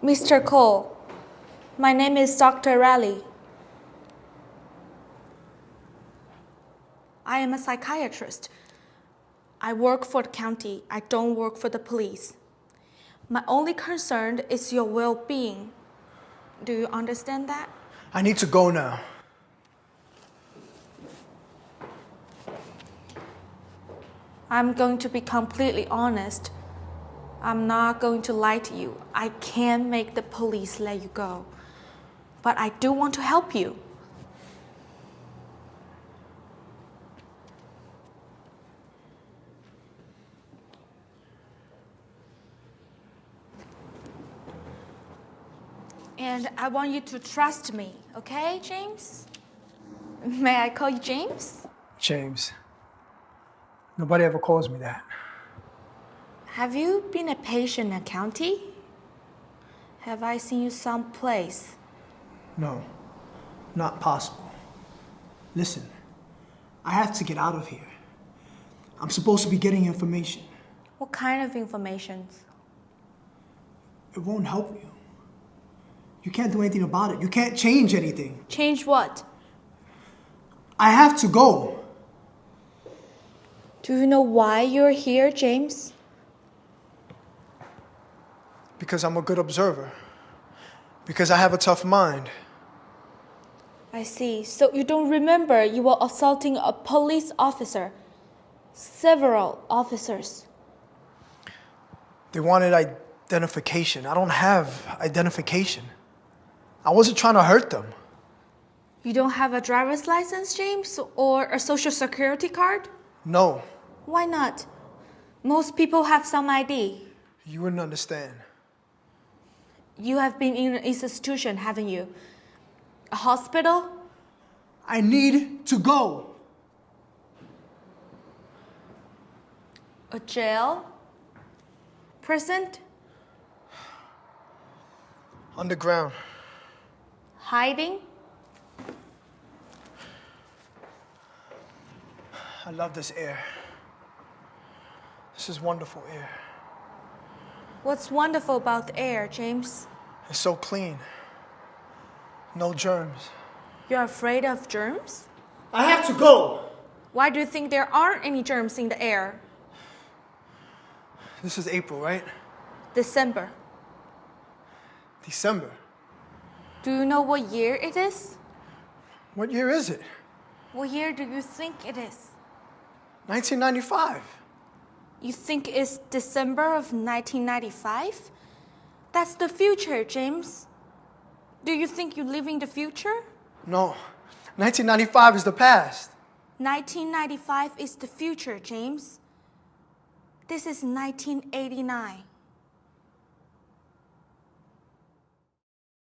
Mr. Cole, my name is Dr. Raleigh. I am a psychiatrist. I work for the county. I don't work for the police. My only concern is your well-being. Do you understand that? I need to go now. I'm going to be completely honest. I'm not going to lie to you. I can't make the police let you go. But I do want to help you. And I want you to trust me, okay, James? May I call you James? James. Nobody ever calls me that. Have you been a patient at county? Have I seen you someplace? No, not possible. Listen, I have to get out of here. I'm supposed to be getting information. What kind of information? It won't help you. You can't do anything about it. You can't change anything. Change what? I have to go. Do you know why you're here, James? Because I'm a good observer. Because I have a tough mind. I see. So you don't remember you were assaulting a police officer. Several officers. They wanted identification. I don't have identification. I wasn't trying to hurt them. You don't have a driver's license, James? Or a social security card? No. Why not? Most people have some ID. You wouldn't understand. You have been in an institution, haven't you? A hospital? I need to go. A jail? Prison? Underground. Hiding? I love this air. This is wonderful air. What's wonderful about the air, James? It's so clean. No germs. You're afraid of germs? I have to go. Why do you think there aren't any germs in the air? This is April, right? December. December. Do you know what year it is? What year is it? What year do you think it is? 1995. You think it's December of 1995? That's the future, James. Do you think you live in the future? No. 1995 is the past. 1995 is the future, James. This is 1989.